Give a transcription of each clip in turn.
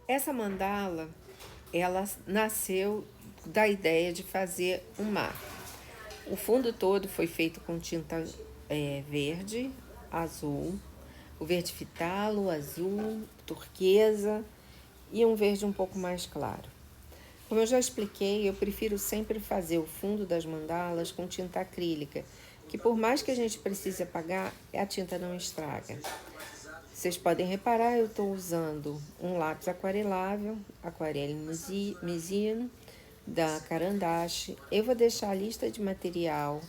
Essa mandala, ela nasceu da ideia de fazer um mar. O fundo todo foi feito com tinta verde, azul, o verde fitalo, azul, turquesa e um verde um pouco mais claro. Como eu já expliquei, eu prefiro sempre fazer o fundo das mandalas com tinta acrílica, que por mais que a gente precise apagar, a tinta não estraga. Vocês podem reparar, eu estou usando um lápis aquarelável, Aquarelle Mizino, da Carandache. Eu vou deixar a lista de material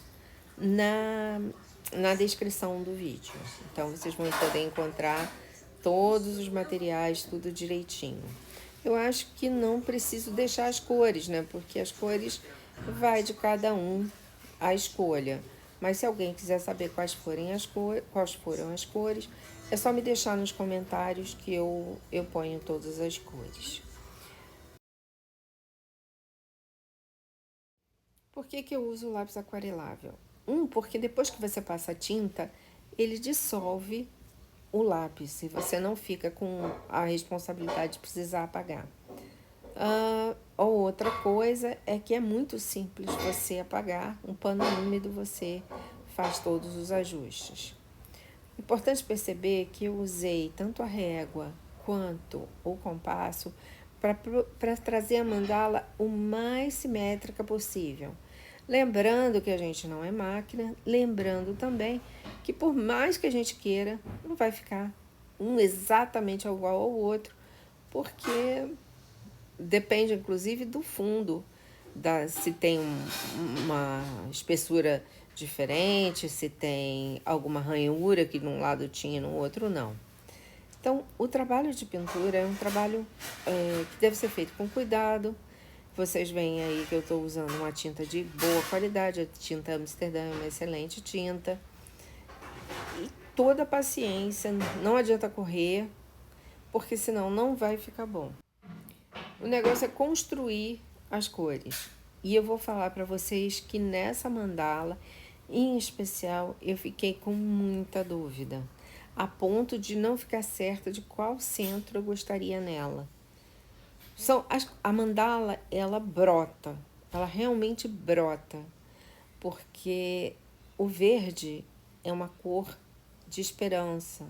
na descrição do vídeo. Então, vocês vão poder encontrar todos os materiais, tudo direitinho. Eu acho que não preciso deixar as cores, né? Porque as cores vai de cada um a escolha. Mas se alguém quiser saber quais foram as cores, é só me deixar nos comentários que eu ponho todas as cores. Por que eu uso o lápis aquarelável? Porque depois que você passa a tinta, ele dissolve o lápis e você não fica com a responsabilidade de precisar apagar. Ou outra coisa é que é muito simples você apagar. Um pano úmido você faz todos os ajustes. Importante perceber que eu usei tanto a régua quanto o compasso para trazer a mandala o mais simétrica possível. Lembrando que a gente não é máquina, lembrando também que por mais que a gente queira, não vai ficar um exatamente igual ao outro, porque depende inclusive do fundo, se tem uma espessura diferente, se tem alguma ranhura que num lado tinha e no outro não. Então, o trabalho de pintura é um trabalho que deve ser feito com cuidado. Vocês veem aí que eu estou usando uma tinta de boa qualidade, a tinta Amsterdã é uma excelente tinta. E toda a paciência, não adianta correr, porque senão não vai ficar bom. O negócio é construir as cores. E eu vou falar para vocês que nessa mandala, em especial, eu fiquei com muita dúvida, a ponto de não ficar certa de qual centro eu gostaria nela. A mandala, ela brota, ela realmente brota, porque o verde é uma cor de esperança,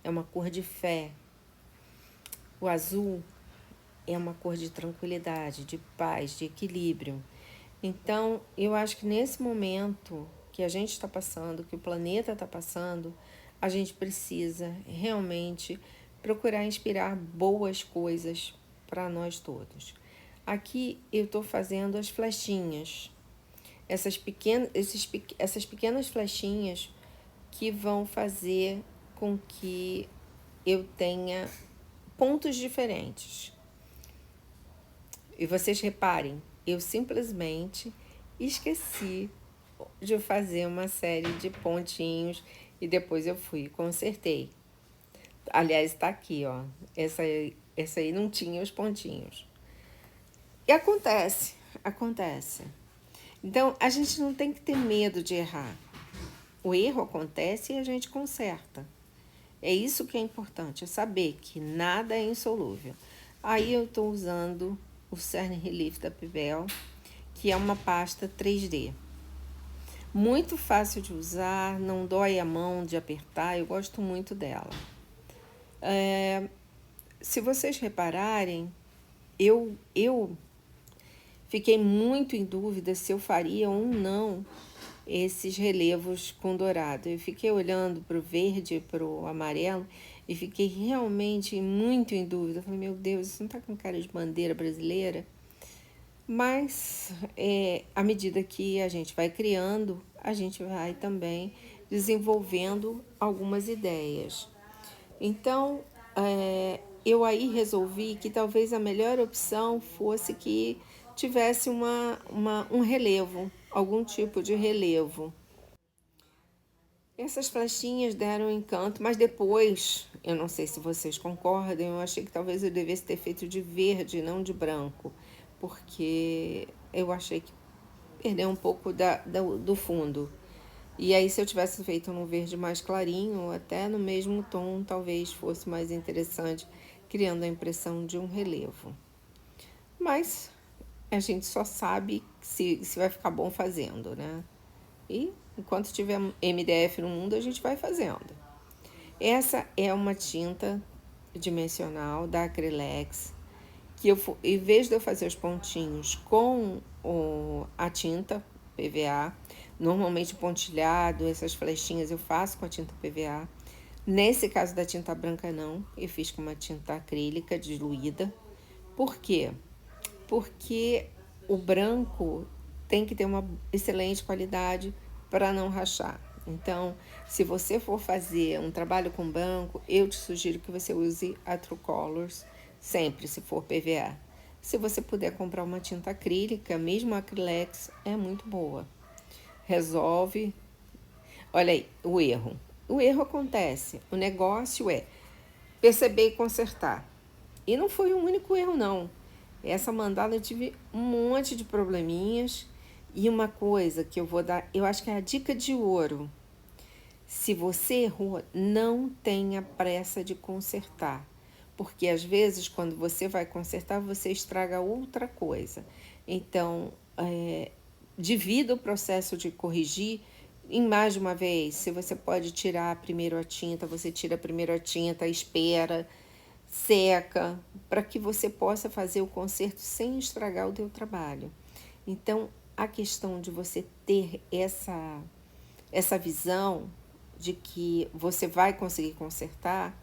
é uma cor de fé. O azul é uma cor de tranquilidade, de paz, de equilíbrio. Então, eu acho que nesse momento que a gente está passando, que o planeta está passando, a gente precisa realmente procurar inspirar boas coisas para nós todos. Aqui eu estou fazendo as flechinhas, essas pequenas flechinhas que vão fazer com que eu tenha pontos diferentes. E vocês reparem, eu simplesmente esqueci de fazer uma série de pontinhos e depois eu fui e consertei. Aliás, está aqui, ó. Essa aí não tinha os pontinhos. E acontece. Então, a gente não tem que ter medo de errar. O erro acontece e a gente conserta. É isso que é importante, é saber que nada é insolúvel. Aí eu estou usando o Cern Relief da Pibel, que é uma pasta 3D. Muito fácil de usar, não dói a mão de apertar, eu gosto muito dela. Se vocês repararem, eu fiquei muito em dúvida se eu faria ou não esses relevos com dourado. Eu fiquei olhando para o verde e para o amarelo e fiquei realmente muito em dúvida. Falei, meu Deus, isso não está com cara de bandeira brasileira? Mas, à medida que a gente vai criando, a gente vai também desenvolvendo algumas ideias. Então, eu aí resolvi que talvez a melhor opção fosse que tivesse um relevo, algum tipo de relevo. Essas flechinhas deram encanto, mas depois, eu não sei se vocês concordam, eu achei que talvez eu devesse ter feito de verde, não de branco, porque eu achei que perdeu um pouco do fundo. E aí, se eu tivesse feito no verde mais clarinho, ou até no mesmo tom, talvez fosse mais interessante, criando a impressão de um relevo. Mas a gente só sabe se vai ficar bom fazendo, né? E enquanto tiver MDF no mundo, a gente vai fazendo. Essa é uma tinta dimensional da Acrylex, que em vez de eu fazer os pontinhos com a tinta PVA, normalmente pontilhado, essas flechinhas eu faço com a tinta PVA. Nesse caso da tinta branca não, eu fiz com uma tinta acrílica diluída. Por quê? Porque o branco tem que ter uma excelente qualidade para não rachar. Então, se você for fazer um trabalho com branco, eu te sugiro que você use a True Colors, sempre, se for PVA. Se você puder comprar uma tinta acrílica, mesmo a Acrylex, é muito boa. Resolve. Olha aí, o erro. O erro acontece. O negócio é perceber e consertar. E não foi um único erro, não. Essa mandala eu tive um monte de probleminhas. E uma coisa que eu vou dar, eu acho que é a dica de ouro. Se você errou, não tenha pressa de consertar. Porque às vezes, quando você vai consertar, você estraga outra coisa. Então, divida o processo de corrigir em mais de uma vez. Se você pode tirar primeiro a tinta, você tira primeiro a tinta, espera, seca, para que você possa fazer o conserto sem estragar o teu trabalho. Então, a questão de você ter essa visão de que você vai conseguir consertar,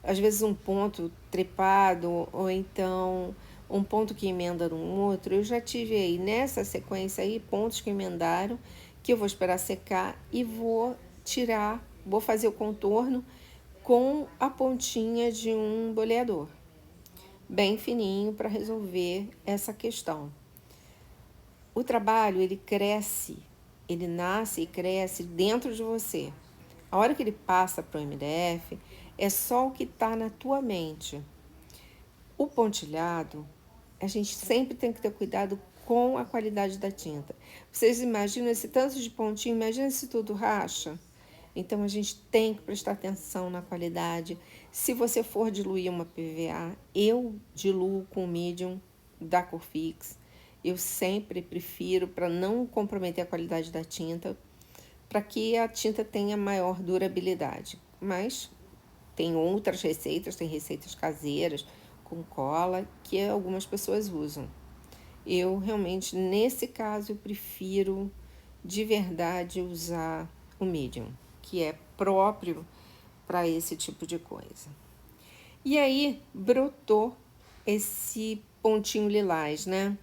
às vezes um ponto trepado ou então um ponto que emenda no outro, eu já tive aí nessa sequência aí pontos que emendaram, que eu vou esperar secar e vou tirar, vou fazer o contorno com a pontinha de um boleador, bem fininho para resolver essa questão. O trabalho, ele cresce, ele nasce e cresce dentro de você. A hora que ele passa para o MDF, é só o que está na tua mente. O pontilhado, a gente sempre tem que ter cuidado com a qualidade da tinta. Vocês imaginam esse tanto de pontinho, imagina se tudo racha. Então, a gente tem que prestar atenção na qualidade. Se você for diluir uma PVA, eu diluo com o medium da Corfix. Eu sempre prefiro, para não comprometer a qualidade da tinta, para que a tinta tenha maior durabilidade. Mas tem outras receitas, tem receitas caseiras com cola que algumas pessoas usam. Eu realmente, nesse caso, eu prefiro de verdade usar o medium, que é próprio para esse tipo de coisa. E aí brotou esse pontinho lilás, né?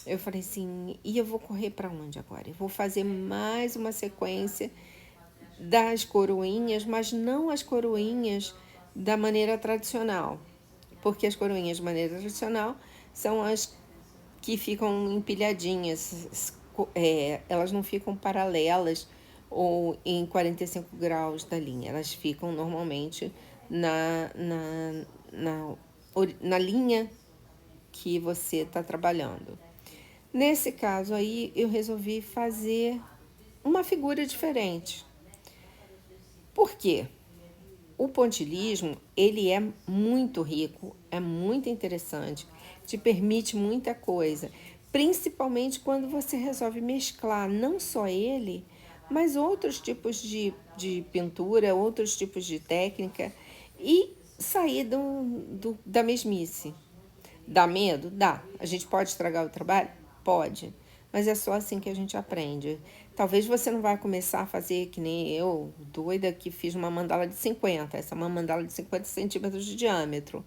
Eu falei assim, e eu vou correr para onde agora? Eu vou fazer mais uma sequência das coroinhas, mas não as coroinhas da maneira tradicional, porque as coroinhas de maneira tradicional são as que ficam empilhadinhas, elas não ficam paralelas ou em 45 graus da linha, elas ficam normalmente na linha que você está trabalhando. Nesse caso aí, eu resolvi fazer uma figura diferente. Por quê? O pontilhismo, ele é muito rico, é muito interessante, te permite muita coisa, principalmente quando você resolve mesclar não só ele, mas outros tipos de pintura, outros tipos de técnica e sair da mesmice. Dá medo? Dá. A gente pode estragar o trabalho? Pode. Mas é só assim que a gente aprende. Talvez você não vai começar a fazer que nem eu, doida, que fiz uma mandala de 50. Essa é uma mandala de 50 centímetros de diâmetro.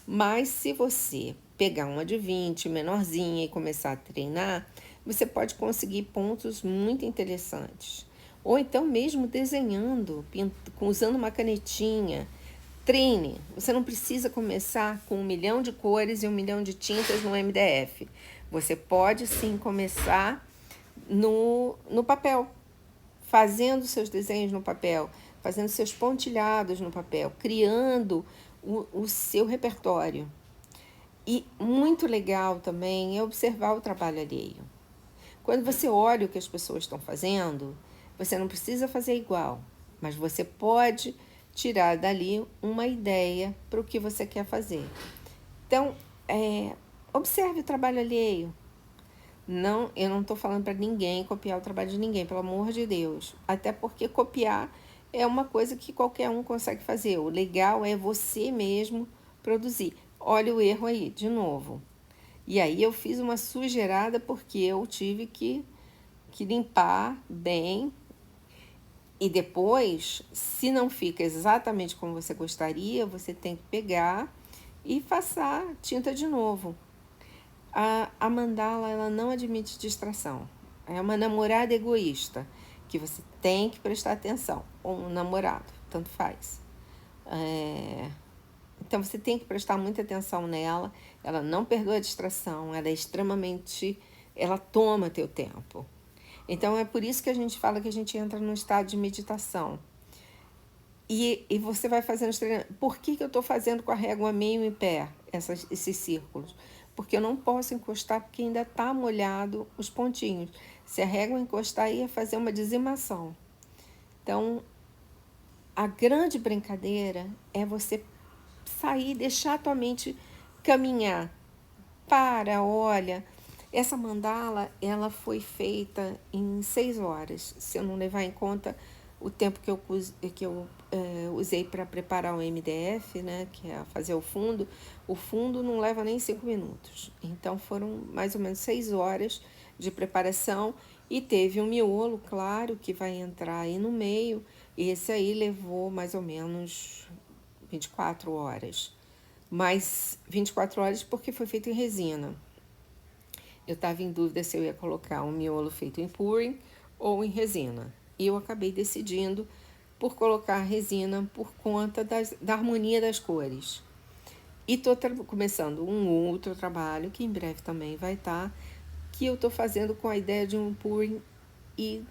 Mas se você pegar uma de 20, menorzinha, e começar a treinar, você pode conseguir pontos muito interessantes. Ou então mesmo desenhando, usando uma canetinha. Treine. Você não precisa começar com 1 milhão de cores e 1 milhão de tintas no MDF. Você pode sim começar no papel, fazendo seus desenhos no papel, fazendo seus pontilhados no papel, criando o seu repertório. E muito legal também é observar o trabalho alheio. Quando você olha o que as pessoas estão fazendo, você não precisa fazer igual, mas você pode tirar dali uma ideia para o que você quer fazer. Então, observe o trabalho alheio. Não, eu não estou falando para ninguém copiar o trabalho de ninguém, pelo amor de Deus. Até porque copiar é uma coisa que qualquer um consegue fazer. O legal é você mesmo produzir. Olha o erro aí, de novo. E aí eu fiz uma sujeirada porque eu tive que limpar bem. E depois, se não fica exatamente como você gostaria, você tem que pegar e passar tinta de novo. A mandala, ela não admite distração. É uma namorada egoísta, que você tem que prestar atenção. Ou um namorado, tanto faz. Então você tem que prestar muita atenção nela. Ela não perdoa a distração, ela é extremamente... Ela toma teu tempo. Então é por isso que a gente fala que a gente entra num estado de meditação. E você vai fazendo os treinamentos. Por que eu estou fazendo com a régua meio em pé esses círculos? Porque eu não posso encostar porque ainda está molhado os pontinhos. Se a régua encostar, ia fazer uma dizimação. Então, a grande brincadeira é você sair, deixar a tua mente caminhar. Para, olha, essa mandala, ela foi feita em 6 horas, se eu não levar em conta o tempo que eu usei para preparar o MDF, né, que é fazer o fundo não leva nem 5 minutos. Então foram mais ou menos 6 horas de preparação e teve um miolo, claro, que vai entrar aí no meio, e esse aí levou mais ou menos 24 horas. Mas 24 horas porque foi feito em resina. Eu estava em dúvida se eu ia colocar um miolo feito em pouring ou em resina. E eu acabei decidindo por colocar resina por conta da harmonia das cores. E estou começando um outro trabalho, que em breve também vai estar, que eu estou fazendo com a ideia de um pouring e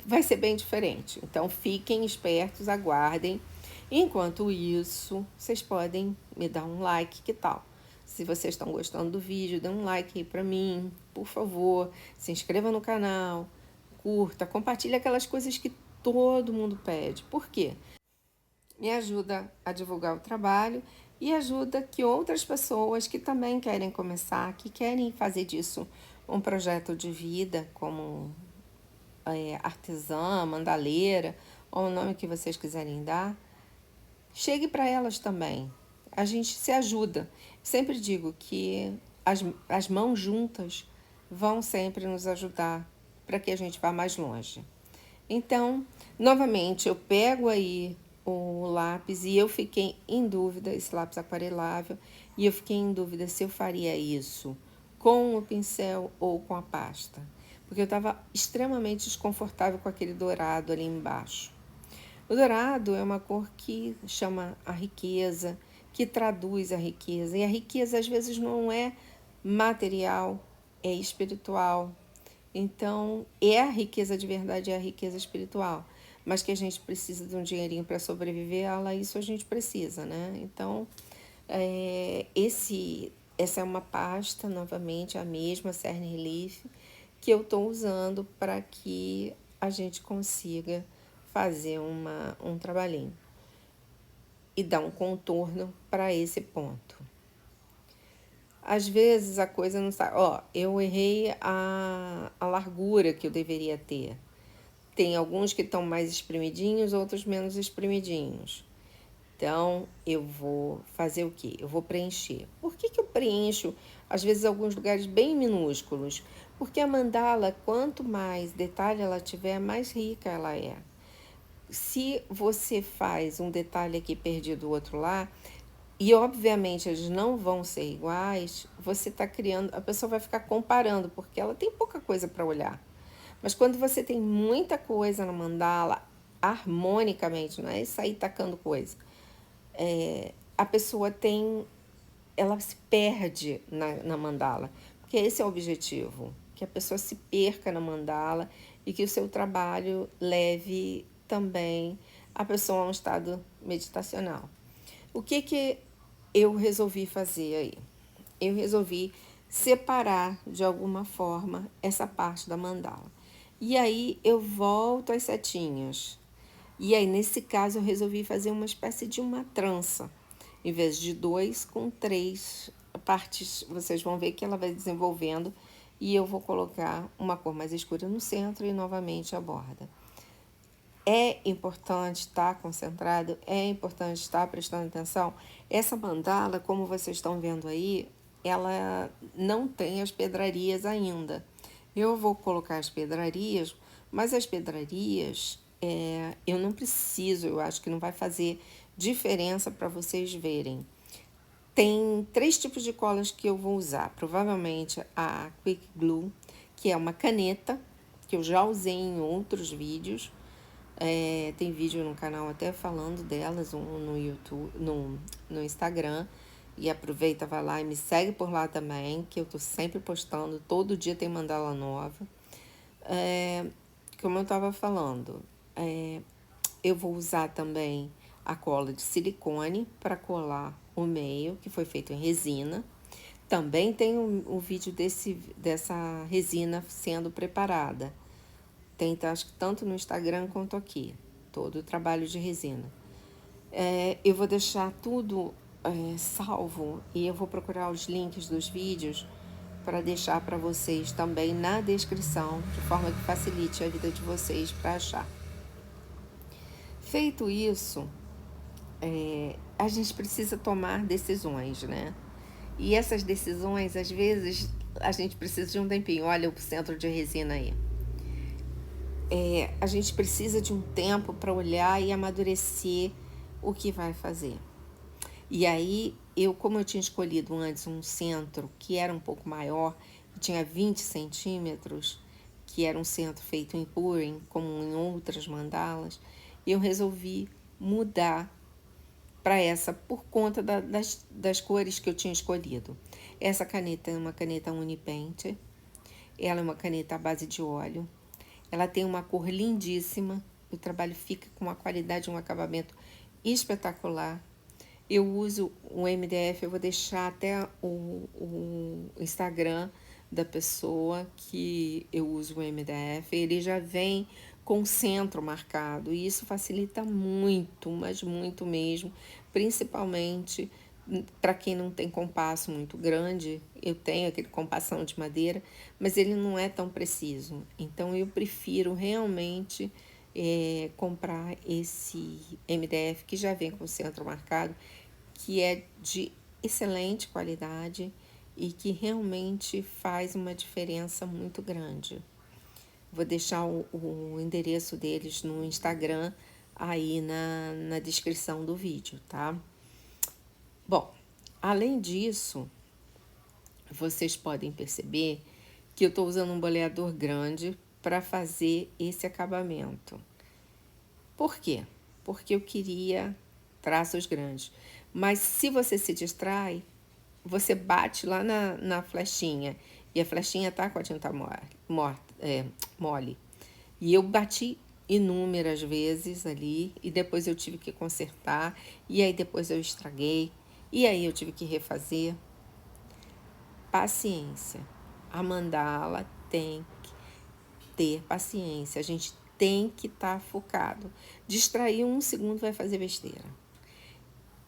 vai ser bem diferente. Então fiquem espertos, aguardem. Enquanto isso, vocês podem me dar um like, que tal? Se vocês estão gostando do vídeo, dê um like aí pra mim, por favor. Se inscreva no canal, curta, compartilhe aquelas coisas que todo mundo pede. Por quê? Me ajuda a divulgar o trabalho e ajuda que outras pessoas que também querem começar, que querem fazer disso um projeto de vida, como artesã, mandaleira, ou o nome que vocês quiserem dar, chegue para elas também. A gente se ajuda. Sempre digo que as mãos juntas vão sempre nos ajudar para que a gente vá mais longe. Então, novamente, eu pego aí o lápis e eu fiquei em dúvida, esse lápis aquarelável, e eu fiquei em dúvida se eu faria isso com o pincel ou com a pasta, porque eu estava extremamente desconfortável com aquele dourado ali embaixo. O dourado é uma cor que chama a riqueza, que traduz a riqueza. E a riqueza, às vezes, não é material, é espiritual. Então, a riqueza de verdade é a riqueza espiritual. Mas que a gente precisa de um dinheirinho para sobreviver, isso a gente precisa, né? Então, essa é uma pasta, novamente, a mesma Cern Relief, que eu estou usando para que a gente consiga fazer um trabalhinho e dar um contorno para esse ponto. Às vezes a coisa não está... eu errei a largura que eu deveria ter. Tem alguns que estão mais espremidinhos, outros menos espremidinhos. Então, eu vou fazer o quê? Eu vou preencher. Por que eu preencho, às vezes, alguns lugares bem minúsculos? Porque a mandala, quanto mais detalhe ela tiver, mais rica ela é. Se você faz um detalhe aqui perdido do outro lá, e obviamente eles não vão ser iguais, você está criando, a pessoa vai ficar comparando, porque ela tem pouca coisa para olhar. Mas quando você tem muita coisa na mandala, harmonicamente, não é sair tacando coisa, a pessoa ela se perde na mandala, porque esse é o objetivo, que a pessoa se perca na mandala e que o seu trabalho leve também a pessoa a um estado meditacional. O que eu resolvi fazer aí? Eu resolvi separar de alguma forma essa parte da mandala. E aí eu volto às setinhas. E aí, nesse caso, eu resolvi fazer uma espécie de uma trança. Em vez de 2, com 3 partes, vocês vão ver que ela vai desenvolvendo e eu vou colocar uma cor mais escura no centro e novamente a borda. É importante estar concentrado, é importante estar prestando atenção. Essa mandala, como vocês estão vendo aí, ela não tem as pedrarias ainda. Eu vou colocar as pedrarias, mas as pedrarias eu não preciso, eu acho que não vai fazer diferença para vocês verem. Tem 3 tipos de colas que eu vou usar. Provavelmente a Quick Glue, que é uma caneta, que eu já usei em outros vídeos. Tem vídeo no canal até falando delas, no YouTube, no Instagram. E aproveita, vai lá e me segue por lá também, que eu tô sempre postando, todo dia tem mandala nova. Como eu estava falando, eu vou usar também a cola de silicone para colar o meio, que foi feito em resina. Também tem um vídeo dessa resina sendo preparada. Tem, acho que tanto no Instagram quanto aqui, todo o trabalho de resina. Eu vou deixar tudo salvo e eu vou procurar os links dos vídeos para deixar para vocês também na descrição, de forma que facilite a vida de vocês para achar. Feito isso, a gente precisa tomar decisões, né? E essas decisões, às vezes, a gente precisa de um tempinho. Olha o centro de resina aí. A gente precisa de um tempo para olhar e amadurecer o que vai fazer. E aí, como eu tinha escolhido antes um centro que era um pouco maior, que tinha 20 centímetros, que era um centro feito em pouring, como em outras mandalas, eu resolvi mudar para essa por conta das cores que eu tinha escolhido. Essa caneta é uma caneta Unipaint, ela é uma caneta à base de óleo, ela tem uma cor lindíssima, o trabalho fica com uma qualidade, um acabamento espetacular. Eu uso o MDF, eu vou deixar até o Instagram da pessoa que eu uso o MDF, ele já vem com o centro marcado, e isso facilita muito, mas muito mesmo, principalmente para quem não tem compasso muito grande. Eu tenho aquele compassão de madeira, mas ele não é tão preciso, então eu prefiro realmente comprar esse MDF que já vem com o centro marcado, que é de excelente qualidade e que realmente faz uma diferença muito grande. Vou deixar o endereço deles no Instagram aí na descrição do vídeo, tá? Bom, além disso, vocês podem perceber que eu estou usando um boleador grande para fazer esse acabamento. Por quê? Porque eu queria traços grandes. Mas se você se distrai, você bate lá na flechinha e a flechinha tá com a tinta mole. E eu bati inúmeras vezes ali e depois eu tive que consertar e aí depois eu estraguei e aí eu tive que refazer. Paciência. A mandala tem que ter paciência. A gente tem que estar focado. Distrair um segundo vai fazer besteira.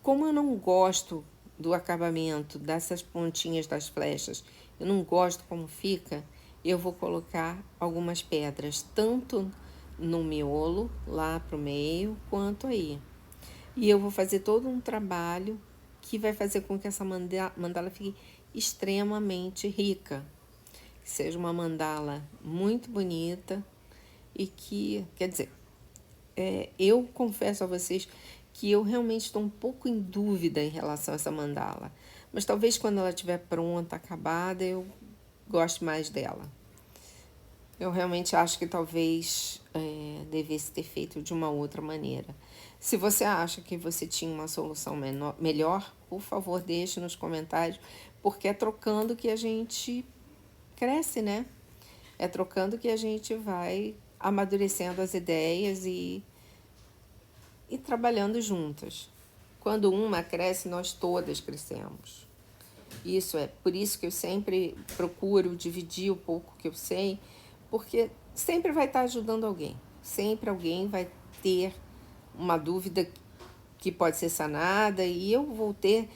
Como eu não gosto do acabamento dessas pontinhas das flechas, eu não gosto como fica, eu vou colocar algumas pedras, tanto no miolo, lá pro meio, quanto aí. E eu vou fazer todo um trabalho que vai fazer com que essa mandala fique extremamente rica. Que seja uma mandala muito bonita e que, quer dizer, eu confesso a vocês que eu realmente estou um pouco em dúvida em relação a essa mandala. Mas talvez quando ela estiver pronta, acabada, eu goste mais dela. Eu realmente acho que talvez devesse ter feito de uma outra maneira. Se você acha que você tinha uma solução melhor, por favor, deixe nos comentários, porque é trocando que a gente cresce, né? É trocando que a gente vai amadurecendo as ideias e trabalhando juntas. Quando uma cresce, nós todas crescemos. Por isso que eu sempre procuro dividir o pouco que eu sei, porque sempre vai estar ajudando alguém. Sempre alguém vai ter uma dúvida que pode ser sanada e eu vou ter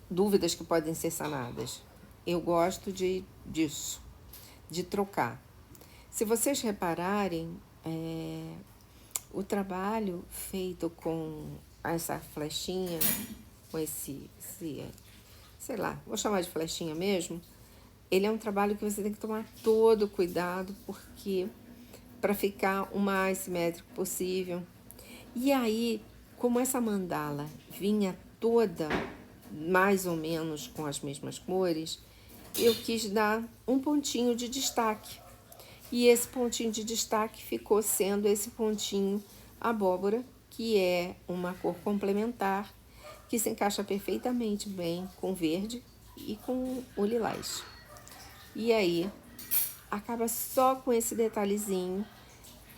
dúvidas que podem ser sanadas. Eu gosto disso, de trocar. Se vocês repararem, o trabalho feito com essa flechinha, com esse, sei lá, vou chamar de flechinha mesmo, ele é um trabalho que você tem que tomar todo cuidado, porque para ficar o mais simétrico possível. E aí, como essa mandala vinha toda mais ou menos com as mesmas cores, eu quis dar um pontinho de destaque. E esse pontinho de destaque ficou sendo esse pontinho abóbora, que é uma cor complementar, que se encaixa perfeitamente bem com verde e com o lilás. E aí, acaba só com esse detalhezinho.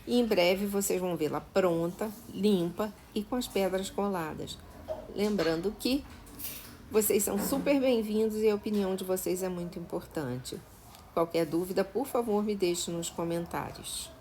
E em breve vocês vão vê-la pronta, limpa e com as pedras coladas. Lembrando que vocês são super bem-vindos e a opinião de vocês é muito importante. Qualquer dúvida, por favor, me deixe nos comentários.